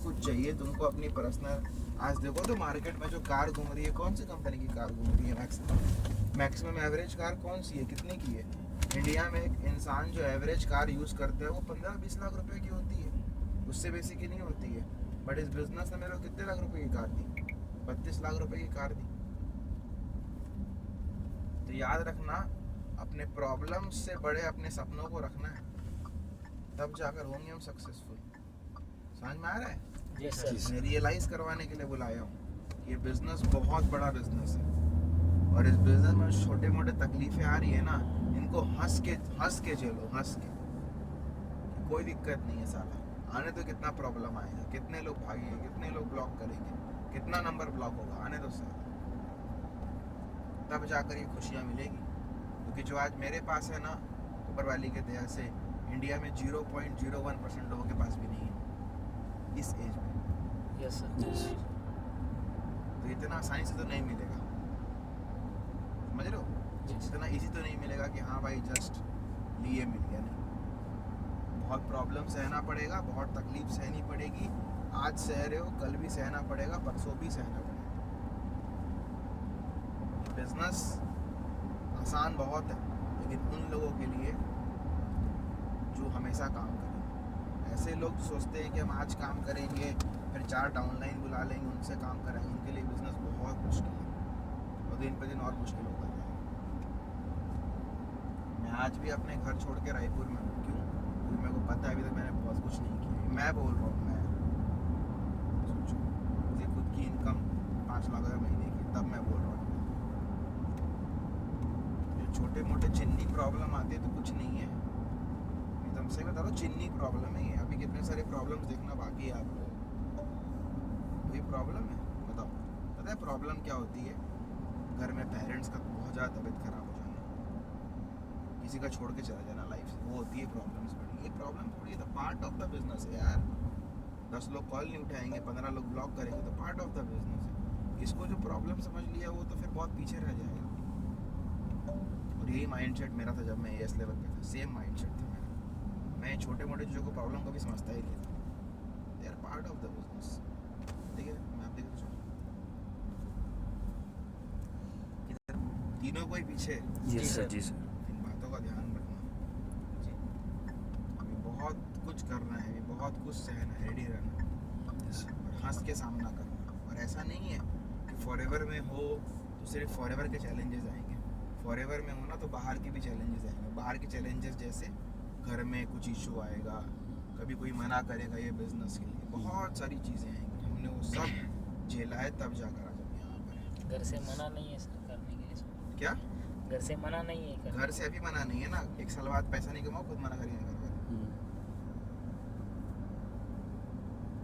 कुछ चाहिए तुमको अपनी पर्सनल, आज देखो तो मार्केट में जो कार घूम रही है, कौन सी कंपनी की कार घूम रही है? मैक्सिमम एवरेज कार कौन सी है, कितने की है? इंडिया में एक इंसान जो एवरेज कार यूज़ करता है वो 15-20 लाख रुपए की होती है, उससे बेसी की नहीं होती है। बट इस बिजनेस ने मेरे को कितने लाख रुपए की कार दी? 32 लाख रुपए की कार दी। तो याद रखना, अपने प्रॉब्लम से बड़े अपने सपनों को रखना है, तब जाकर होंगे हम सक्सेसफुल। समझ में आ रहा है? Yes sir. मैं रियलाइज करवाने के लिए बुलाया हूँ कि ये बिजनेस बहुत बड़ा बिजनेस है, और इस बिजनेस में छोटे मोटे तकलीफें आ रही है ना, इनको हंस के झेलो, हंस के, कि कोई दिक्कत नहीं है साला, आने तो कितना प्रॉब्लम आएगा, कितने लोग भागेंगे, कितने लोग ब्लॉक करेंगे, कितना नंबर ब्लॉक होगा, आने दो साला, तब जाकर ये खुशियाँ मिलेगी। क्योंकि जो आज मेरे पास है ना, ऊपर वाली के दया से इंडिया में 0.01% लोगों के पास भी नहीं है इस एज में। Yes sir. तो इतना आसानी से तो नहीं मिलेगा, समझ रहे हो? इतना इजी तो नहीं मिलेगा कि हाँ भाई जस्ट लिए मिल गया, नहीं। बहुत प्रॉब्लम सहना पड़ेगा, बहुत तकलीफ सहनी पड़ेगी। आज सह रहे हो, कल भी सहना पड़ेगा, परसों भी सहना पड़ेगा। बिजनेस आसान बहुत है, लेकिन उन लोगों के लिए जो हमेशा काम करें। ऐसे लोग सोचते हैं कि हम आज काम करेंगे, फिर 4 डाउनलाइन बुला लेंगे, उनसे काम कराएंगे, उनके लिए बिजनेस बहुत मुश्किल है, और दिन पे दिन और मुश्किल होता जाएगा। मैं आज भी अपने घर छोड़ के रायपुर में हूँ, क्यों? क्योंकि मेरे को पता है अभी तक मैंने बहुत कुछ नहीं किया। मैं बोल रहा हूँ, मैं सोचो, मुझे खुद की इनकम 5 लाख अगर महीने की, तब मैं बोल रहा हूँ। जो छोटे मोटे चिन्नी प्रॉब्लम आती है तो कुछ नहीं है, एकदम से बता रहा हूँ, चिन्नी प्रॉब्लम है ये। अभी कितने सारे प्रॉब्लम्स देखना बाकी है आप लोग, वही प्रॉब्लम है। बताओ, पता है प्रॉब्लम क्या होती है? घर में पेरेंट्स का बहुत ज़्यादा तबीयत खराब हो जाना, किसी का छोड़ के चला जाना लाइफ से, वो होती है प्रॉब्लम्स बड़ी। ये प्रॉब्लम थोड़ी है, पार्ट ऑफ द बिजनेस है यार। 10 लोग कॉल नहीं उठाएंगे, 15 लोग ब्लॉक करेंगे, तो पार्ट ऑफ द बिजनेस है। इसको जो प्रॉब्लम समझ लिया वो तो फिर बहुत पीछे रह जाएगा। और यही माइंडसेट मेरा था जब मैं एएस लेवल पे था, सेम माइंडसेट था मेरा। मैं छोटे मोटे चीज़ों को प्रॉब्लम कभी समझता ही नहीं था, they are part of the business. ठीक है, मैं आप देख तीनों को ही पीछे। जी सर। जी सर। इन बातों का ध्यान रखना जी। अभी बहुत कुछ करना है, अभी बहुत कुछ सहना है, रेडी रहना और हंस के सामना करना। और ऐसा नहीं है कि फॉरएवर में हो तो सिर्फ फॉरएवर के चैलेंजेस आएंगे, फॉरएवर में हो ना तो बाहर के भी चैलेंजेस आएंगे। बाहर के चैलेंजेस जैसे घर में कुछ इशू आएगा, कभी कोई मना करेगा ये बिजनेस के लिए, बहुत सारी चीज़ें आएंगी। हमने वो सब झेला है, तब जाकर आज हम यहाँ पर हैं। घर से मना नहीं है सर करने के लिए? क्या घर से मना नहीं है करने घर से अभी मना नहीं है ना, 1 साल बाद पैसा नहीं कमाओ, खुद मना करिए घर वाले।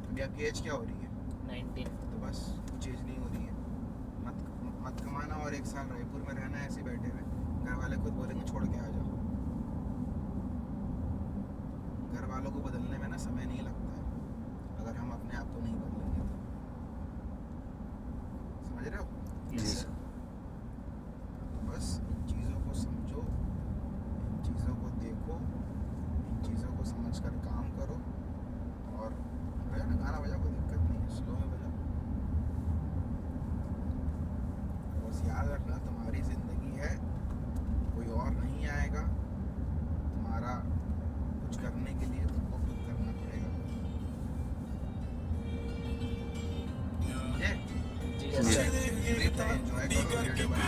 अभी आपकी एज क्या हो रही है? 19। तो बस कुछ एज नहीं हो रही है, मत कमाना और 1 साल रायपुर में रहना है ऐसे बैठे हुए। घर वाले खुद बोलेंगे छोड़ के आ जाओ। घर वालों को बदलने में ना समय नहीं लगता है, अगर हम अपने आप को नहीं बदलेंगे तो। समझ रहे हो? जी सर। तो बस इन चीज़ों को समझो, इन चीज़ों को देखो, इन चीज़ों को समझ कर काम करो। और बजा ना, गाना बजा, कोई दिक्कत नहीं है, स्लो में बजा। बस याद रखना, तुम्हारी ज़िंदगी है, कोई और नहीं आएगा। तुम्हारा कुछ करने के लिए तुमको खुद करना पड़ेगा। समझे? जी सर। एंजॉय करो, वीडियो बना